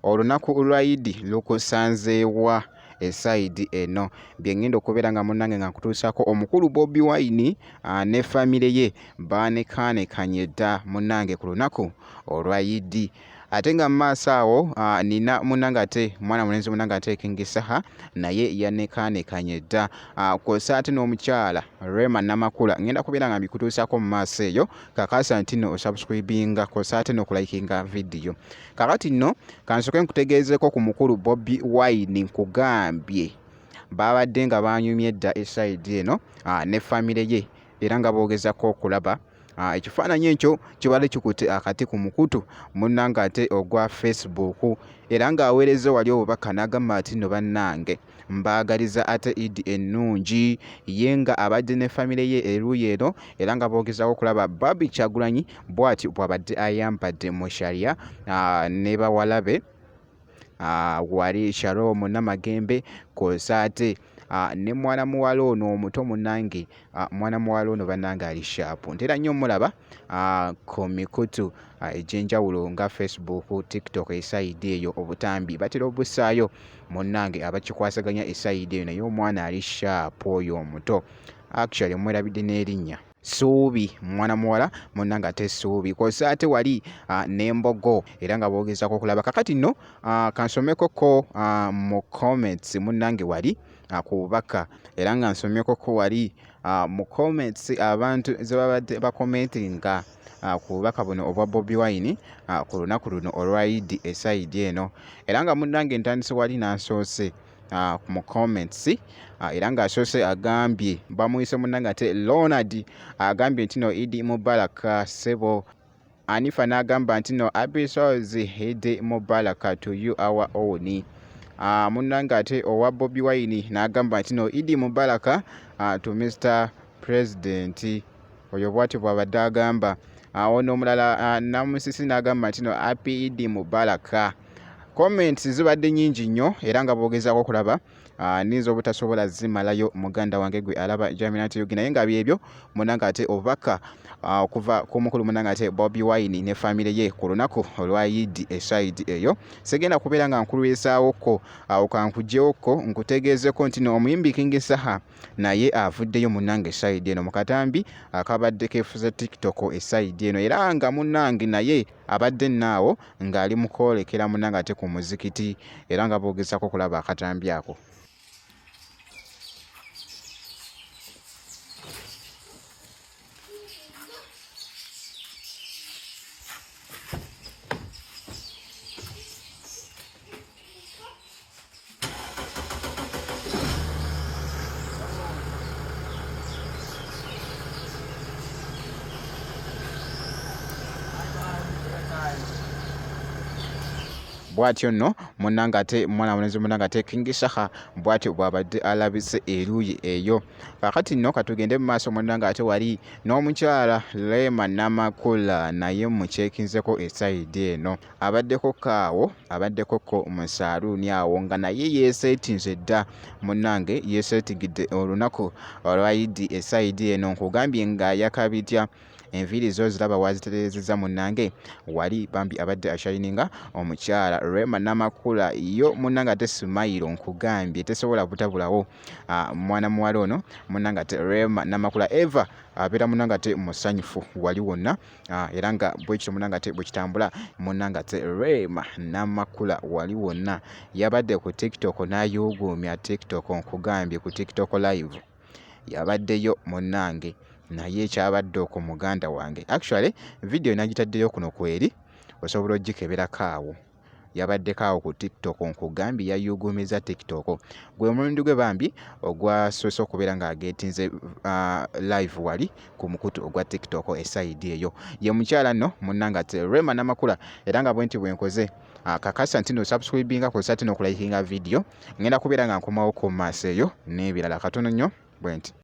olunaku lwa Idi lukusanzeewa esayidi eno byengenda okubeera nga munnange nga nkutuusaako omukulu Bobi Wine ne famire ye baanekaanekanye dda munnange ku lunaku olwa Idi. Ate nga mu maaso awo nina munnange ate mwana mulenzi munnange ate King Saha naye yanekaanekanye dda kw'ossa ate n'omukyala Rema Namakula ngenda kubeera nga mbikutuusaako mu maaso eyo. Kakasa nti no osubscribinga kw'ossa ate n'okulayikinga vidiyo. Kakati nno kansooke nkutegeezeko ku mukulu Bobi Wine nkugambye babadde nga banyumye dda esayidi eno ne famire ye era nga boogezako okulaba ekifaananyi ekyo kibadde kikutte akati ku mukutu munnange ate ogwa Facebook era ng'aweereza wali obubaka n'agamba ati nno bannange mbaagaliza ate Idi ennungi ye nga abadde ne famire ye eruuyi eno era nga boogezako okulaba Barbie Kyagulanyi bw'ati bw'abadde ayambadde mu Sharia ne bawala be wali Shalom Namagembe kw'ossa ate ne mwana muwala ono omuto munnange mwana muwala ono bannange ali shaapu ntera nnyo mulaba ku mikutu egy'enjawulo nga Facebook, TikTok esayidi eyo obutambi batera obussaayo munnange abakikwasaganya esayidi eyo naye omwana ali shaapu oyo omuto actually mwerabidde n'erinnya Suubi mwana muwala munnange ate Suubi kw'ossa ate wali n'embogo era nga boogezako okulaba. Kakati nno kansomekoko mu comments munnange wali ku bubaka era nga nsomyekoko wali mu comments abantu ze babadde bakomentinga ku bubaka buno obwa Bobi Wine ku lunaku luno olwa Idi esayidi eno era nga munnange ntandise wali n'ansoose mu comments era ng'asoose agambye bamuyise munnange ate Ronald agambye nti no Idi Mubarak sebo. Anifa n'agamba nti no happy souls Idi Mubarak to you our own. Munnange ate owa Bobi Wine n'agamba nti no Idi Mubarak to Mr President. Oyo bw'atyo bw'abadde agamba. Ono omulala Namusisi n'agamba nti no happy Idi Mubarak. Comments zibadde nnyingi nnyo era nga boogezako okulaba ninza obutasobola zimalayo muganda wange gwe alaba Jaminati Yogi naye nga byebyo munnange ate obubaka okuva ku mukulu munnange ate Bobi Wine ne famire ye ku lunaku olwa Idi esayidi eyo. Segenda kubeera nga nkulwisaawoko kankuggyewoko nkutegeezeko nti no omuyimbi King Saha naye avuddeyo munnange esayidi eno mu katambi akabadde keefuza TikTok esayidi eno era nga munnange naye abadde naawo ng'ali mu kwolekera munnange ate ku muzikiti era nga boogezako okulaba akatambi ako. Bw'atyo nno munnange ate mwana mulenzi munnange ate King Saha bw'atyo bw'abadde alabise eruuyi eyo. Kakati nno katugende mu maaso munnange ate wali n'omukyala Rema Namakula naye mucekinzeko esayidi eno abaddeko kaawo abaddeko mu saaluuni awo nga naye yeeseetinze dda munnange yeeseetigidde olunaku olwa Idi esayidi eno nkugambye nga yakabitya enviiri zo ziraba wazitereezezza munnange wali bambi abadde ashayininga omukyala Rema Namakula yo munnange ate Smile nkugambye tesobola butabulawo mwana muwala ono munnange ate Rema Namakula Eva abeera munnange ate musanyufu wali wonna era nga bwekityo munnange ate bwekitambula munnange ate Rema Namakula wali wonna yabadde ku TikTok n'ayuuguumya TikTok nkugambye ku TikTok live yabaddeyo munnange naye ekyabadde okwo muganda wange actually video nagitaddeyo kuno kweri osobola ogikeberako awo yabaddeko awo ku TikTok nkugambye yayuguumiza TikTok gwe mulundi gwe bambi ogwasoose okubeera ng'ageetinze live wali ku mukutu ogwa TikTok esayidi eyo ye mukyala nno munnange ate Rema Namakula era nga bwenti bwenkoze kakasa nti no subscribinga kw'ossa ate n'okulayikinga video ngenda kubeera nga nkomawo ku maaso eyo n'ebirala katono nnyo bwenti.